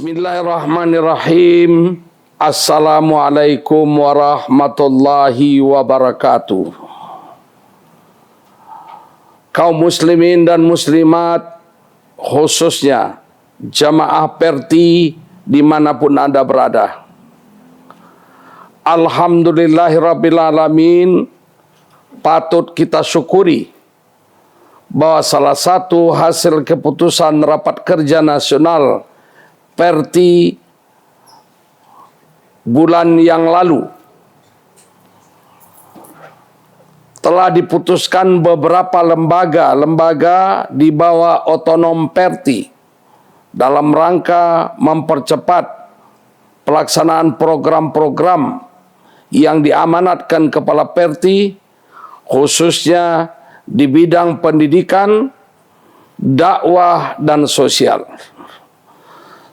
Bismillahirrahmanirrahim. Assalamualaikum warahmatullahi wabarakatuh. Kaum muslimin dan muslimat, khususnya jamaah Perti dimanapun Anda berada, alhamdulillahirrabbilalamin, patut kita syukuri bahwa salah satu hasil keputusan Rapat Kerja Nasional Perti bulan yang lalu telah diputuskan beberapa lembaga di bawah otonom Perti dalam rangka mempercepat pelaksanaan program-program yang diamanatkan Kepala Perti, khususnya di bidang pendidikan, dakwah, dan sosial.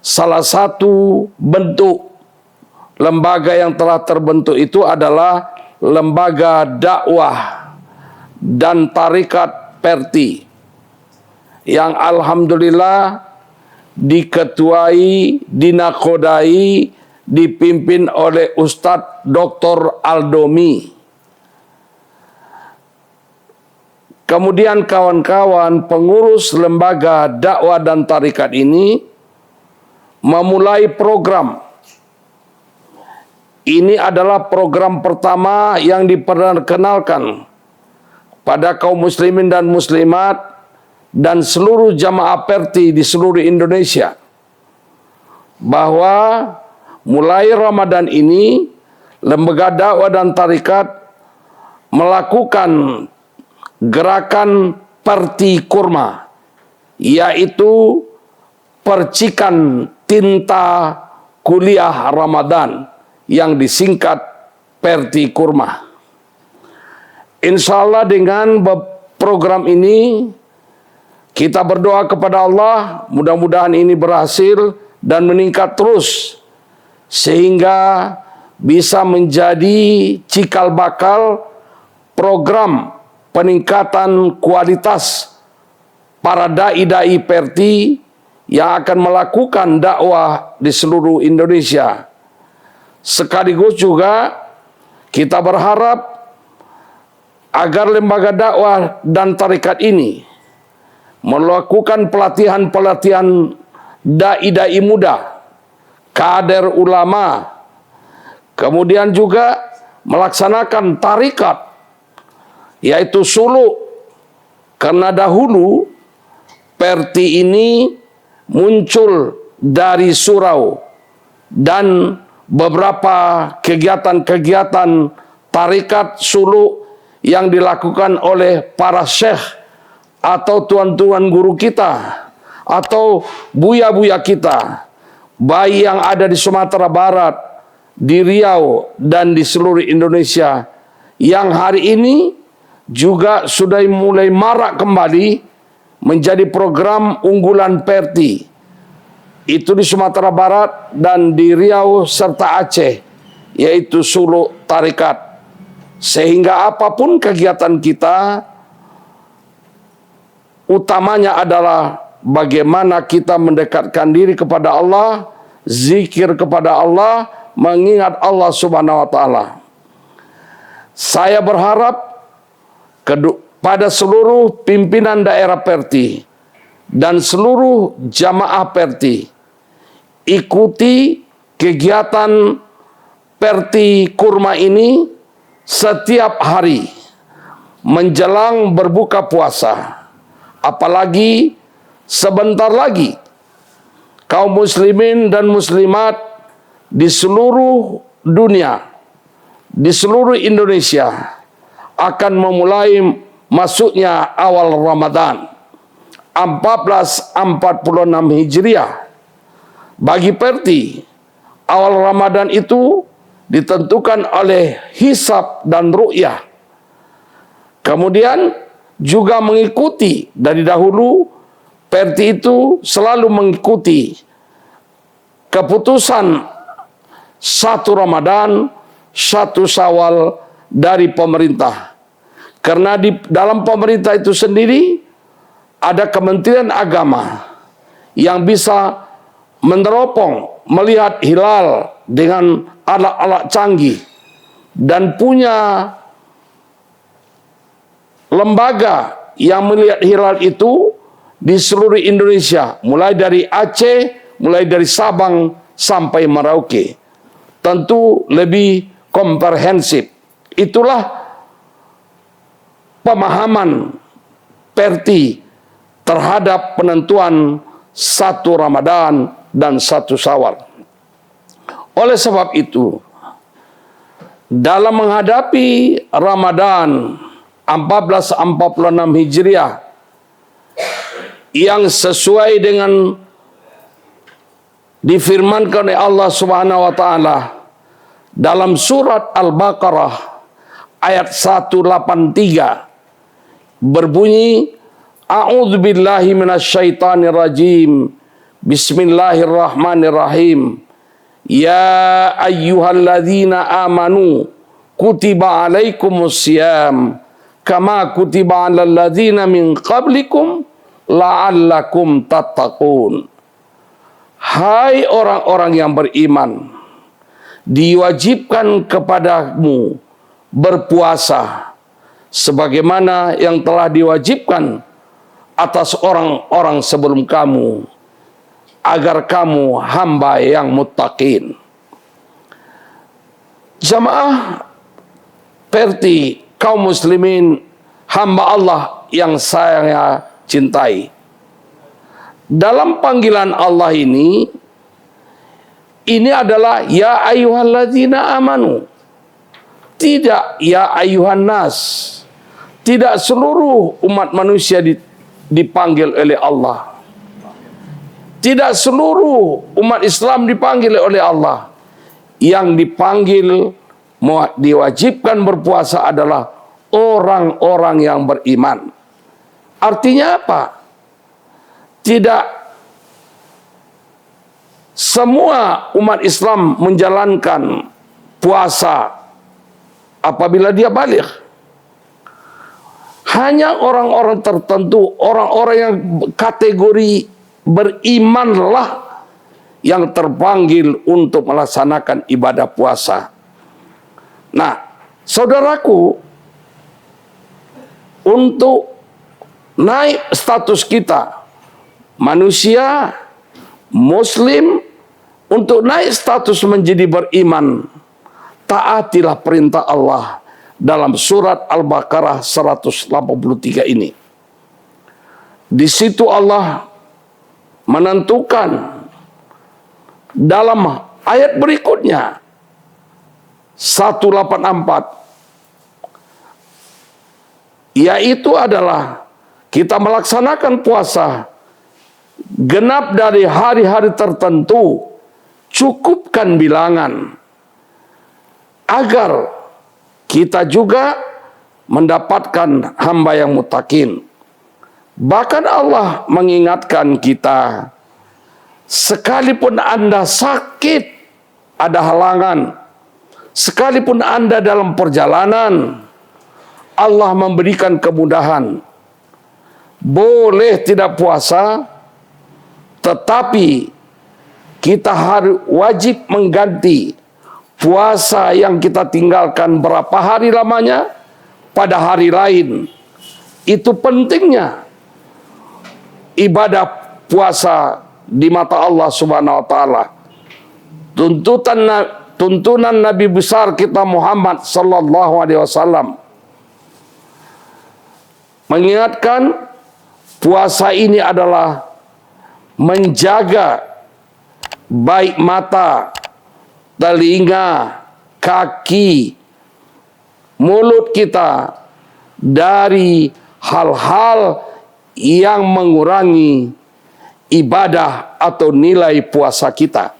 Salah satu bentuk lembaga yang telah terbentuk itu adalah Lembaga Dakwah dan Tarekat Perti, yang alhamdulillah diketuai, dinakodai, dipimpin oleh Ustadz Dr. Aldomi. Kemudian kawan-kawan pengurus Lembaga Dakwah dan Tarekat ini memulai program. Ini adalah program pertama yang diperkenalkan pada kaum muslimin dan muslimat dan seluruh jamaah Perti di seluruh Indonesia, bahwa mulai Ramadan ini Lembaga Dakwah dan Tarekat melakukan gerakan Perti Kurma, yaitu percikan tinta kuliah Ramadan yang disingkat Perti Kurma. Insya Allah dengan program ini kita berdoa kepada Allah, mudah-mudahan ini berhasil dan meningkat terus sehingga bisa menjadi cikal bakal program peningkatan kualitas para dai-dai Perti yang akan melakukan dakwah di seluruh Indonesia. Sekaligus juga kita berharap agar Lembaga Dakwah dan Tarekat ini melakukan pelatihan-pelatihan dai-dai muda, kader ulama, kemudian juga melaksanakan tarekat, yaitu suluk. Karena dahulu Perti ini muncul dari surau dan beberapa kegiatan-kegiatan tarekat suluk yang dilakukan oleh para syekh atau tuan-tuan guru kita atau buya-buya kita, baik yang ada di Sumatera Barat, di Riau, dan di seluruh Indonesia, yang hari ini juga sudah mulai marak kembali menjadi program unggulan Perti. Itu di Sumatera Barat dan di Riau serta Aceh, yaitu suluk tarekat. Sehingga apapun kegiatan kita, utamanya adalah bagaimana kita mendekatkan diri kepada Allah, zikir kepada Allah, mengingat Allah Subhanahu wa Ta'ala. Saya berharap pada seluruh pimpinan daerah Perti dan seluruh jamaah Perti, ikuti kegiatan Perti Kurma ini setiap hari menjelang berbuka puasa. Apalagi sebentar lagi kaum muslimin dan muslimat di seluruh dunia, di seluruh Indonesia akan memulai masuknya awal Ramadan 1446 Hijriah. Bagi Perti, awal Ramadan itu ditentukan oleh hisab dan ru'yah. Kemudian juga mengikuti dari dahulu, Perti itu selalu mengikuti keputusan 1 Ramadan, 1 Syawal dari pemerintah. Karena di dalam pemerintah itu sendiri ada Kementerian Agama yang bisa meneropong melihat hilal dengan alat-alat canggih dan punya lembaga yang melihat hilal itu di seluruh Indonesia, mulai dari Aceh, mulai dari Sabang sampai Merauke. Tentu lebih komprehensif. Itulah pemahaman Perti terhadap penentuan satu Ramadan dan satu Syawal. Oleh sebab itu, dalam menghadapi Ramadan 1446 Hijriah yang sesuai dengan difirmankan oleh Allah Subhanahu wa taala dalam surat Al-Baqarah ayat 183 berbunyi, A'udzubillahi minasyaitonirrajim. Bismillahirrahmanirrahim. Ya ayyuhalladzina amanu kutiba alaikumusiyam kama kutiba alal ladzina min qablikum la'allakum tattaqun. Hai orang-orang yang beriman, diwajibkan kepadamu berpuasa sebagaimana yang telah diwajibkan atas orang-orang sebelum kamu, agar kamu hamba yang muttaqin. Jamaah Perti, kaum muslimin, hamba Allah yang saya cintai. Dalam panggilan Allah ini adalah ya ayyuhalladzina amanu. Tidak ya ayyuhan nas. Tidak seluruh umat manusia dipanggil oleh Allah. Tidak seluruh umat Islam dipanggil oleh Allah. Yang dipanggil, diwajibkan berpuasa adalah orang-orang yang beriman. Artinya apa? Tidak semua umat Islam menjalankan puasa apabila dia baligh. Hanya orang-orang tertentu, orang-orang yang kategori berimanlah yang terpanggil untuk melaksanakan ibadah puasa. Nah, saudaraku, untuk naik status kita manusia muslim, untuk naik status menjadi beriman, taatilah perintah Allah dalam surat Al-Baqarah 183 ini. Di situ Allah menentukan dalam ayat berikutnya 184, yaitu adalah kita melaksanakan puasa genap dari hari-hari tertentu, cukupkan bilangan agar kita juga mendapatkan hamba yang muttaqin. Bahkan Allah mengingatkan kita, sekalipun Anda sakit, ada halangan, sekalipun Anda dalam perjalanan, Allah memberikan kemudahan. Boleh tidak puasa, tetapi kita harus wajib mengganti puasa yang kita tinggalkan berapa hari lamanya pada hari lain. Itu pentingnya ibadah puasa di mata Allah Subhanahu wa taala. Tuntunan Nabi besar kita Muhammad sallallahu alaihi wasallam mengingatkan puasa ini adalah menjaga baik mata, telinga, kaki, mulut kita dari hal-hal yang mengurangi ibadah atau nilai puasa kita.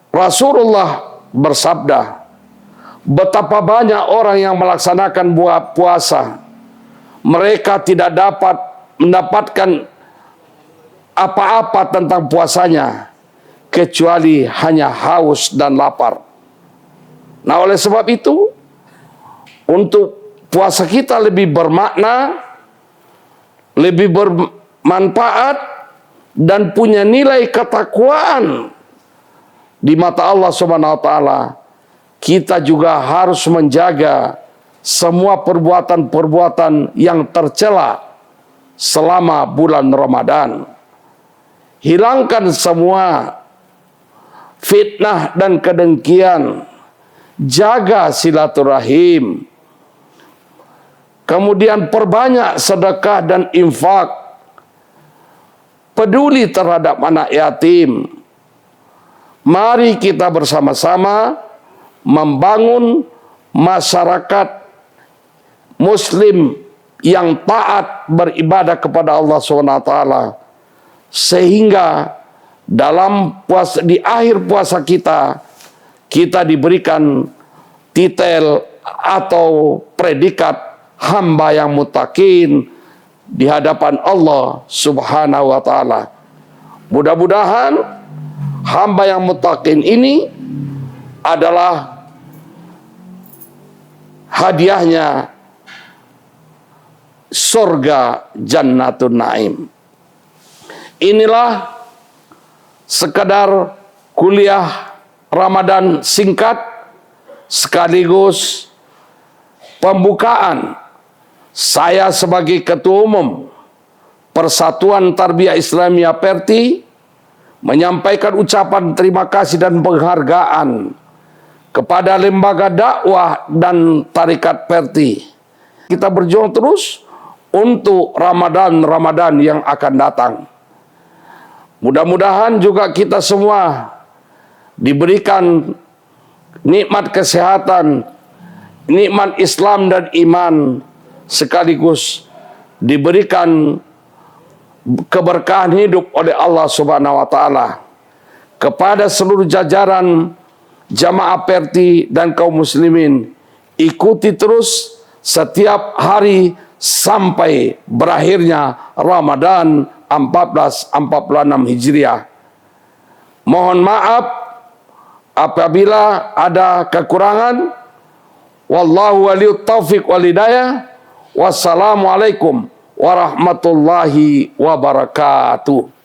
Rasulullah bersabda, betapa banyak orang yang melaksanakan puasa, mereka tidak dapat mendapatkan apa-apa tentang puasanya kecuali hanya haus dan lapar. Nah, oleh sebab itu, untuk puasa kita lebih bermakna, lebih bermanfaat, dan punya nilai ketakwaan di mata Allah Subhanahu wa taala, kita juga harus menjaga semua perbuatan-perbuatan yang tercela selama bulan Ramadan. Hilangkan semua fitnah dan kedengkian. Jaga silaturahim. Kemudian perbanyak sedekah dan infak. Peduli terhadap anak yatim. Mari kita bersama-sama membangun masyarakat Muslim yang taat beribadah kepada Allah SWT, sehingga di akhir puasa kita diberikan titel atau predikat hamba yang muttaqin di hadapan Allah Subhanahu wa taala. Mudah-mudahan hamba yang muttaqin ini adalah hadiahnya surga Jannatun Naim. Inilah sekadar kuliah Ramadan singkat sekaligus pembukaan saya sebagai Ketua Umum Persatuan Tarbiyah Islamiyah Perti menyampaikan ucapan terima kasih dan penghargaan kepada lembaga dakwah dan tarekat Perti. Kita berjuang terus untuk Ramadan yang akan datang. Mudah-mudahan juga kita semua diberikan nikmat kesehatan, nikmat Islam dan iman, sekaligus diberikan keberkahan hidup oleh Allah Subhanahu wa taala. Kepada seluruh jajaran jamaah Perti dan kaum muslimin, ikuti terus setiap hari sampai berakhirnya Ramadan 1446 Hijriah. Mohon maaf apabila ada kekurangan. Wallahu waliyut taufiq wal hidayah. Wassalamualaikum warahmatullahi wabarakatuh.